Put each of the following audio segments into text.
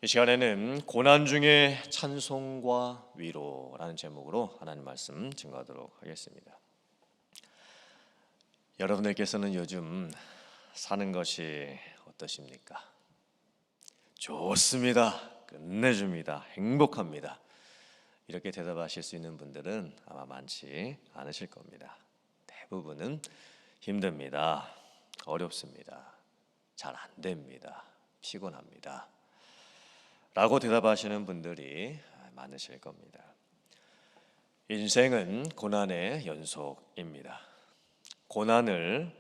이 시간에는 고난 중에 찬송과 위로라는 제목으로 하나님 말씀 증거하도록 하겠습니다. 여러분들께서는 요즘 사는 것이 어떠십니까? 좋습니다. 끝내줍니다. 행복합니다. 이렇게 대답하실 수 있는 분들은 아마 많지 않으실 겁니다. 대부분은 힘듭니다. 어렵습니다. 잘 안 됩니다. 피곤합니다. 라고 대답하시는 분들이 많으실 겁니다. 인생은 고난의 연속입니다. 고난을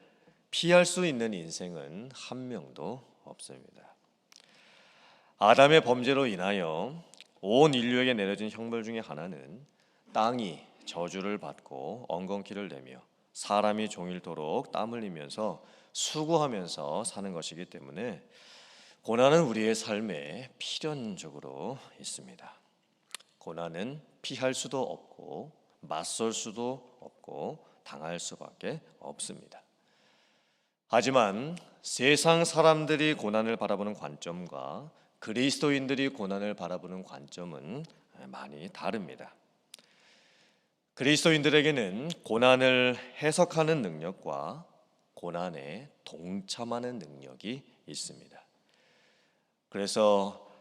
피할 수 있는 인생은 한 명도 없습니다. 아담의 범죄로 인하여 온 인류에게 내려진 형벌 중에 하나는 땅이 저주를 받고 엉겅퀴를 내며 사람이 종일토록 땀 흘리면서 수고하면서 사는 것이기 때문에 고난은 우리의 삶에 필연적으로 있습니다. 고난은 피할 수도 없고 맞설 수도 없고 당할 수밖에 없습니다. 하지만 세상 사람들이 고난을 바라보는 관점과 그리스도인들이 고난을 바라보는 관점은 많이 다릅니다. 그리스도인들에게는 고난을 해석하는 능력과 고난에 동참하는 능력이 있습니다. 그래서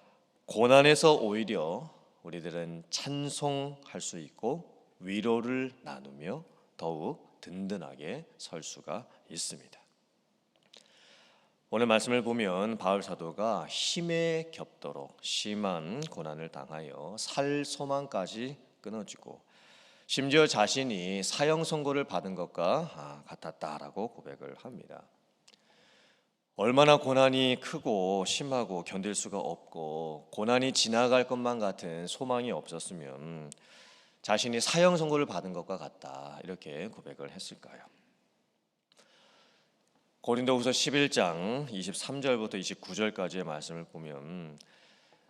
고난에서 오히려 우리들은 찬송할 수 있고 위로를 나누며 더욱 든든하게 설 수가 있습니다. 오늘 말씀을 보면 바울 사도가 힘에 겹도록 심한 고난을 당하여 살 소망까지 끊어지고 심지어 자신이 사형 선고를 받은 것과 같았다라고 고백을 합니다. 얼마나 고난이 크고 심하고 견딜 수가 없고 고난이 지나갈 것만 같은 소망이 없었으면 자신이 사형 선고를 받은 것과 같다 이렇게 고백을 했을까요? 고린도후서 11장 23절부터 29절까지의 말씀을 보면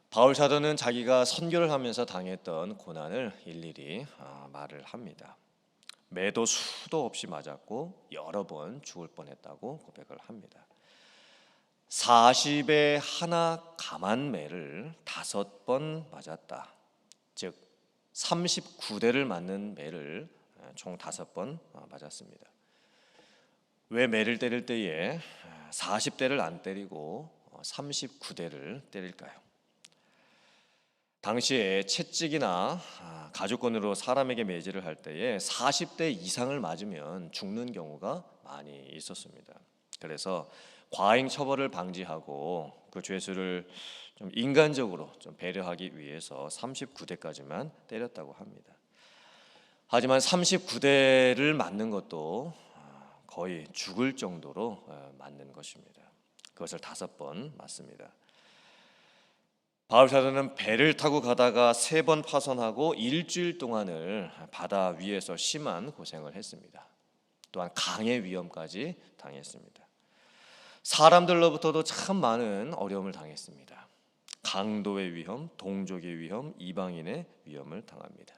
바울 사도는 자기가 선교를 하면서 당했던 고난을 일일이 말을 합니다. 매도 수도 없이 맞았고 여러 번 죽을 뻔했다고 고백을 합니다. 40에 하나 감한 매를 5번 맞았다. 즉 39대를 맞는 매를 총 5번 맞았습니다. 왜 매를 때릴 때에 40대를 안 때리고 39대를 때릴까요? 당시에 채찍이나 가죽건으로 사람에게 매질을 할 때에 40대 이상을 맞으면 죽는 경우가 많이 있었습니다. 그래서 과잉 처벌을 방지하고 그 죄수를 좀 인간적으로 좀 배려하기 위해서 39대까지만 때렸다고 합니다. 하지만 39대를 맞는 것도 거의 죽을 정도로 맞는 것입니다. 그것을 5번 맞습니다. 바울 사도는 배를 타고 가다가 3번 파손하고 일주일 동안을 바다 위에서 심한 고생을 했습니다. 또한 강의 위험까지 당했습니다. 사람들로부터도 참 많은 어려움을 당했습니다. 강도의 위험, 동족의 위험, 이방인의 위험을 당합니다.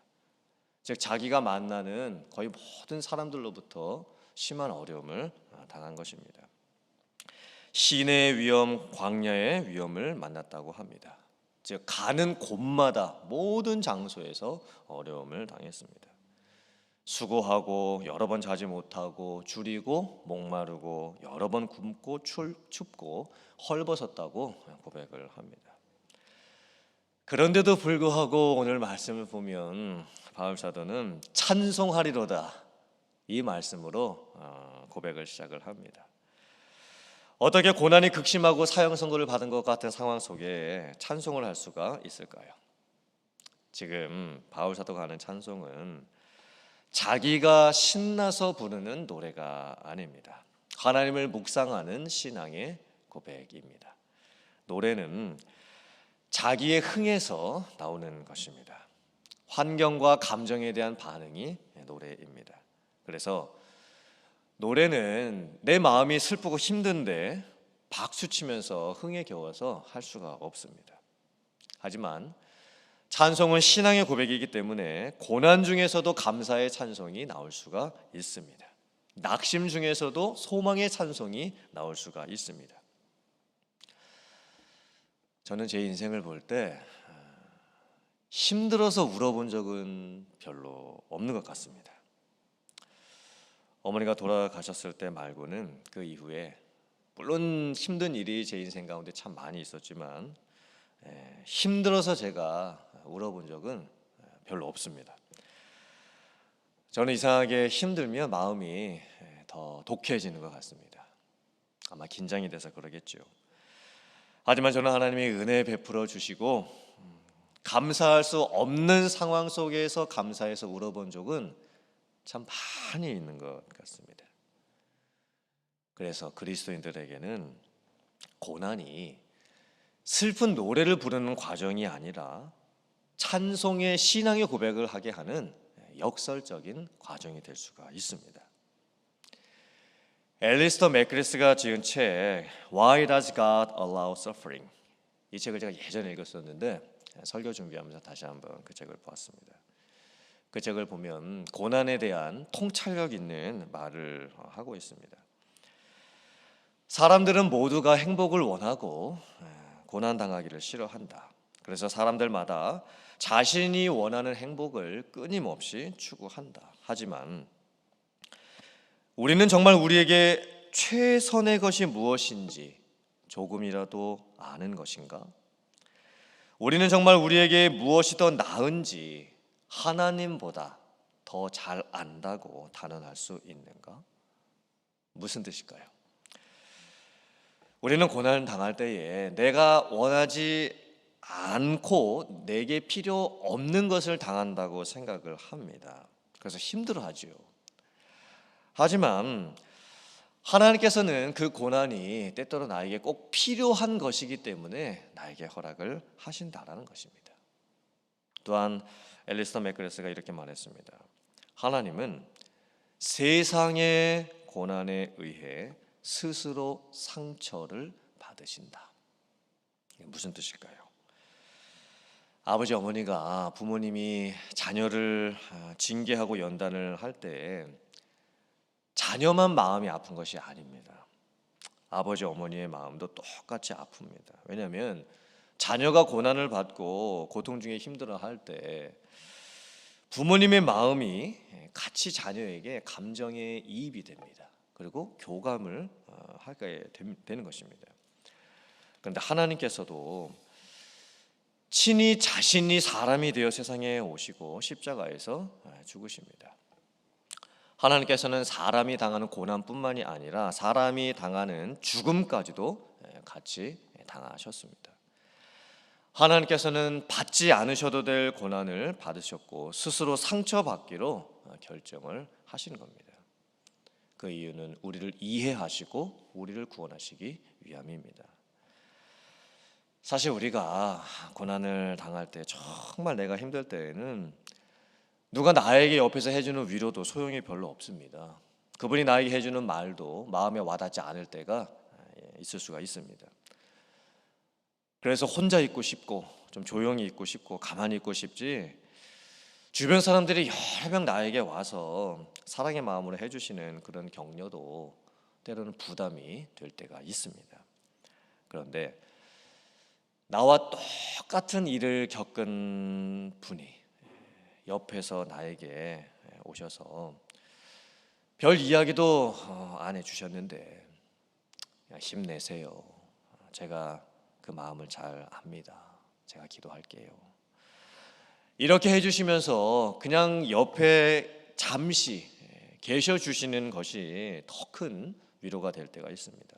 즉 자기가 만나는 거의 모든 사람들로부터 심한 어려움을 당한 것입니다. 시내의 위험, 광야의 위험을 만났다고 합니다. 즉 가는 곳마다 모든 장소에서 어려움을 당했습니다. 수고하고 여러 번 자지 못하고 줄이고 목마르고 여러 번 굶고 춥고 헐벗었다고 고백을 합니다. 그런데도 불구하고 오늘 말씀을 보면 바울 사도는 찬송하리로다 이 말씀으로 고백을 시작을 합니다. 어떻게 고난이 극심하고 사형 선고를 받은 것 같은 상황 속에 찬송을 할 수가 있을까요? 지금 바울 사도가 하는 찬송은 자기가 신나서 부르는 노래가 아닙니다. 하나님을 묵상하는 신앙의 고백입니다. 노래는 자기의 흥에서 나오는 것입니다. 환경과 감정에 대한 반응이 노래입니다. 그래서 노래는 내 마음이 슬프고 힘든데 박수치면서 흥에 겨워서 할 수가 없습니다. 하지만 찬송은 신앙의 고백이기 때문에 고난 중에서도 감사의 찬송이 나올 수가 있습니다. 낙심 중에서도 소망의 찬송이 나올 수가 있습니다. 저는 제 인생을 볼 때 힘들어서 울어본 적은 별로 없는 것 같습니다. 어머니가 돌아가셨을 때 말고는 그 이후에 물론 힘든 일이 제 인생 가운데 참 많이 있었지만 힘들어서 제가 울어본 적은 별로 없습니다. 저는 이상하게 힘들면 마음이 더 독해지는 것 같습니다. 아마 긴장이 돼서 그러겠죠. 하지만 저는 하나님이 은혜 베풀어 주시고 감사할 수 없는 상황 속에서 감사해서 울어본 적은 참 많이 있는 것 같습니다. 그래서 그리스도인들에게는 고난이 슬픈 노래를 부르는 과정이 아니라 찬송의 신앙의 고백을 하게 하는 역설적인 과정이 될 수가 있습니다. 앨리스터 맥그리스가 지은 책 Why Does God Allow Suffering? 이 책을 제가 예전에 읽었었는데 설교 준비하면서 다시 한번 그 책을 보았습니다. 그 책을 보면 고난에 대한 통찰력 있는 말을 하고 있습니다. 사람들은 모두가 행복을 원하고 고난 당하기를 싫어한다. 그래서 사람들마다 자신이 원하는 행복을 끊임없이 추구한다. 하지만 우리는 정말 우리에게 최선의 것이 무엇인지 조금이라도 아는 것인가? 우리는 정말 우리에게 무엇이 더 나은지 하나님보다 더 잘 안다고 단언할 수 있는가? 무슨 뜻일까요? 우리는 고난을 당할 때에 내가 원하지 않고 내게 필요 없는 것을 당한다고 생각을 합니다. 그래서 힘들어하지요. 하지만 하나님께서는 그 고난이 때때로 나에게 꼭 필요한 것이기 때문에 나에게 허락을 하신다라는 것입니다. 또한 앨리스터 맥그레스가 이렇게 말했습니다. 하나님은 세상의 고난에 의해 스스로 상처를 받으신다. 이게 무슨 뜻일까요? 아버지 어머니가 부모님이 자녀를 징계하고 연단을 할 때 자녀만 마음이 아픈 것이 아닙니다. 아버지 어머니의 마음도 똑같이 아픕니다. 왜냐하면 자녀가 고난을 받고 고통 중에 힘들어할 때 부모님의 마음이 같이 자녀에게 감정의 이입이 됩니다. 그리고 교감을 하게 되는 것입니다. 그런데 하나님께서도 친히 자신이 사람이 되어 세상에 오시고 십자가에서 죽으십니다. 하나님께서는 사람이 당하는 고난뿐만이 아니라 사람이 당하는 죽음까지도 같이 당하셨습니다. 하나님께서는 받지 않으셔도 될 고난을 받으셨고 스스로 상처받기로 결정을 하신 겁니다. 그 이유는 우리를 이해하시고 우리를 구원하시기 위함입니다. 사실 우리가 고난을 당할 때 정말 내가 힘들 때에는 누가 나에게 옆에서 해주는 위로도 소용이 별로 없습니다. 그분이 나에게 해주는 말도 마음에 와닿지 않을 때가 있을 수가 있습니다. 그래서 혼자 있고 싶고 좀 조용히 있고 싶고 가만히 있고 싶지 주변 사람들이 여러 명 나에게 와서 사랑의 마음으로 해주시는 그런 격려도 때로는 부담이 될 때가 있습니다. 그런데 나와 똑같은 일을 겪은 분이 옆에서 나에게 오셔서 별 이야기도 안 해주셨는데 힘내세요. 제가 그 마음을 잘 압니다. 제가 기도할게요. 이렇게 해주시면서 그냥 옆에 잠시 계셔주시는 것이 더 큰 위로가 될 때가 있습니다.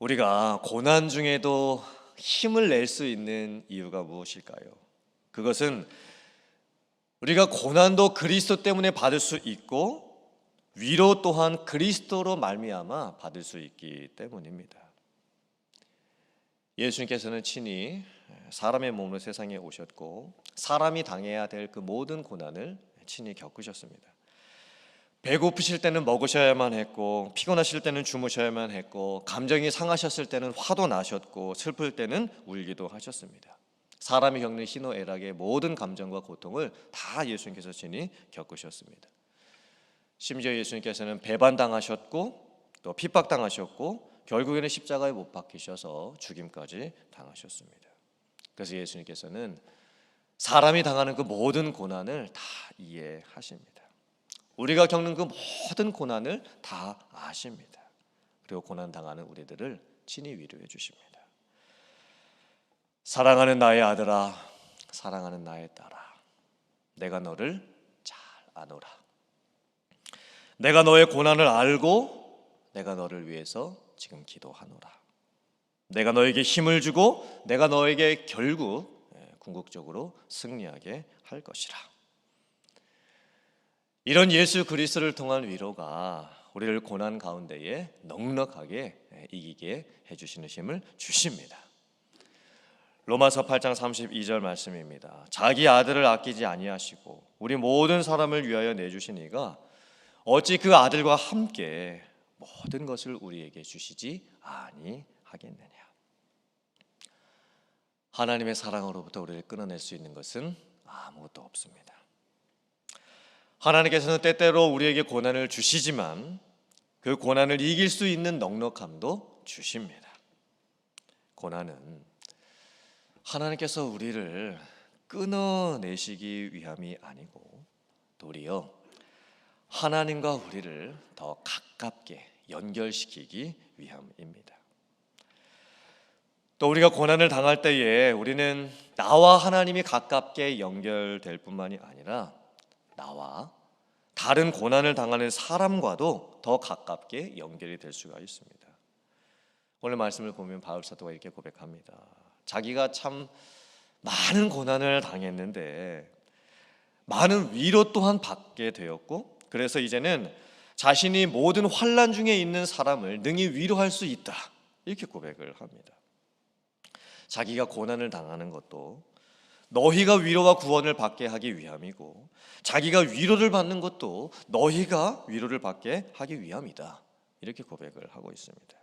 우리가 고난 중에도 힘을 낼 수 있는 이유가 무엇일까요? 그것은 우리가 고난도 그리스도 때문에 받을 수 있고 위로 또한 그리스도로 말미암아 받을 수 있기 때문입니다. 예수님께서는 친히 사람의 몸으로 세상에 오셨고 사람이 당해야 될 그 모든 고난을 친히 겪으셨습니다. 배고프실 때는 먹으셔야만 했고 피곤하실 때는 주무셔야만 했고 감정이 상하셨을 때는 화도 나셨고 슬플 때는 울기도 하셨습니다. 사람이 겪는 희노애락의 모든 감정과 고통을 다 예수님께서 친히 겪으셨습니다. 심지어 예수님께서는 배반당하셨고 또 핍박당하셨고 결국에는 십자가에 못 박히셔서 죽임까지 당하셨습니다. 그래서 예수님께서는 사람이 당하는 그 모든 고난을 다 이해하십니다. 우리가 겪는 그 모든 고난을 다 아십니다. 그리고 고난 당하는 우리들을 친히 위로해 주십니다. 사랑하는 나의 아들아, 사랑하는 나의 딸아, 내가 너를 잘 아노라. 내가 너의 고난을 알고 내가 너를 위해서 지금 기도하노라. 내가 너에게 힘을 주고 내가 너에게 결국 궁극적으로 승리하게 할 것이라. 이런 예수 그리스도를 통한 위로가 우리를 고난 가운데에 넉넉하게 이기게 해주시는 힘을 주십니다. 로마서 8장 32절 말씀입니다. 자기 아들을 아끼지 아니하시고 우리 모든 사람을 위하여 내주신 이가 어찌 그 아들과 함께 모든 것을 우리에게 주시지 아니하겠느냐. 하나님의 사랑으로부터 우리를 끊어낼 수 있는 것은 아무것도 없습니다. 하나님께서는 때때로 우리에게 고난을 주시지만 그 고난을 이길 수 있는 넉넉함도 주십니다. 고난은 하나님께서 우리를 끊어내시기 위함이 아니고 도리어 하나님과 우리를 더 가깝게 연결시키기 위함입니다. 또 우리가 고난을 당할 때에 우리는 나와 하나님이 가깝게 연결될 뿐만이 아니라 나와 다른 고난을 당하는 사람과도 더 가깝게 연결이 될 수가 있습니다. 오늘 말씀을 보면 바울 사도가 이렇게 고백합니다. 자기가 참 많은 고난을 당했는데 많은 위로 또한 받게 되었고, 그래서 이제는 자신이 모든 환난 중에 있는 사람을 능히 위로할 수 있다, 이렇게 고백을 합니다. 자기가 고난을 당하는 것도 너희가 위로와 구원을 받게 하기 위함이고, 자기가 위로를 받는 것도 너희가 위로를 받게 하기 위함이다, 이렇게 고백을 하고 있습니다.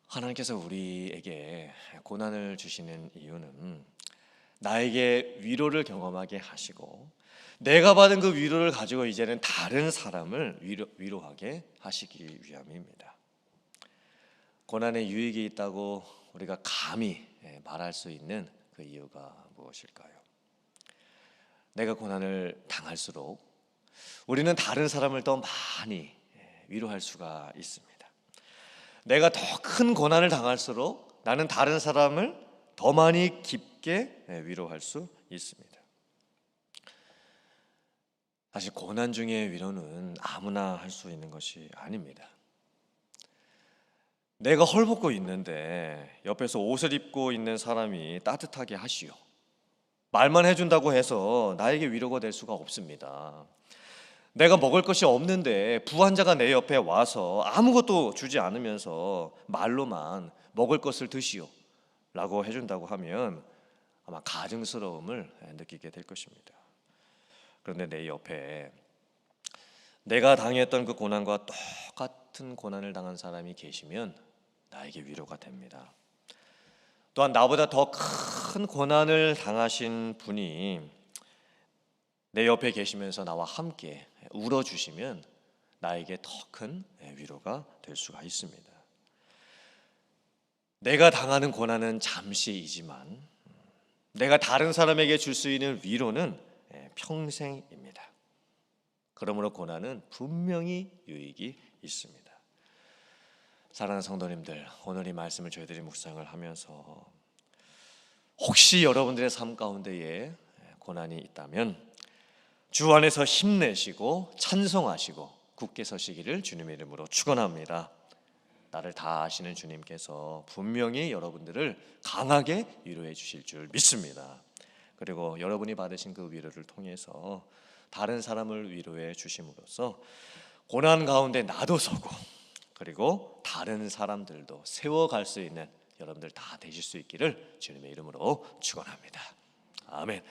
하나님께서 우리에게 고난을 주시는 이유는 나에게 위로를 경험하게 하시고 내가 받은 그 위로를 가지고 이제는 다른 사람을 위로하게 하시기 위함입니다. 고난에 유익이 있다고 우리가 감히 말할 수 있는 그 이유가 무엇일까요? 내가 고난을 당할수록 우리는 다른 사람을 더 많이 위로할 수가 있습니다. 내가 더 큰 고난을 당할수록 나는 다른 사람을 더 많이 깊게 위로할 수 있습니다. 사실 고난 중의 위로는 아무나 할 수 있는 것이 아닙니다. 내가 헐벗고 있는데 옆에서 옷을 입고 있는 사람이 따뜻하게 하시오, 말만 해준다고 해서 나에게 위로가 될 수가 없습니다. 내가 먹을 것이 없는데 부환자가 내 옆에 와서 아무것도 주지 않으면서 말로만 먹을 것을 드시오 라고 해준다고 하면 아마 가증스러움을 느끼게 될 것입니다. 그런데 내 옆에 내가 당했던 그 고난과 똑같은 고난을 당한 사람이 계시면 나에게 위로가 됩니다. 또한 나보다 더 큰 고난을 당하신 분이 내 옆에 계시면서 나와 함께 울어주시면 나에게 더 큰 위로가 될 수가 있습니다. 내가 당하는 고난은 잠시이지만 내가 다른 사람에게 줄 수 있는 위로는 평생입니다. 그러므로 고난은 분명히 유익이 있습니다. 사랑하는 성도님들, 오늘 이 말씀을 저희들이 묵상을 하면서 혹시 여러분들의 삶 가운데에 고난이 있다면 주 안에서 힘내시고 찬송하시고 굳게 서시기를 주님의 이름으로 축원합니다. 나를 다 아시는 주님께서 분명히 여러분들을 강하게 위로해 주실 줄 믿습니다. 그리고 여러분이 받으신 그 위로를 통해서 다른 사람을 위로해 주심으로써 고난 가운데 나도 서고 그리고 다른 사람들도 세워갈 수 있는 여러분들 다 되실 수 있기를 주님의 이름으로 축원합니다. 아멘.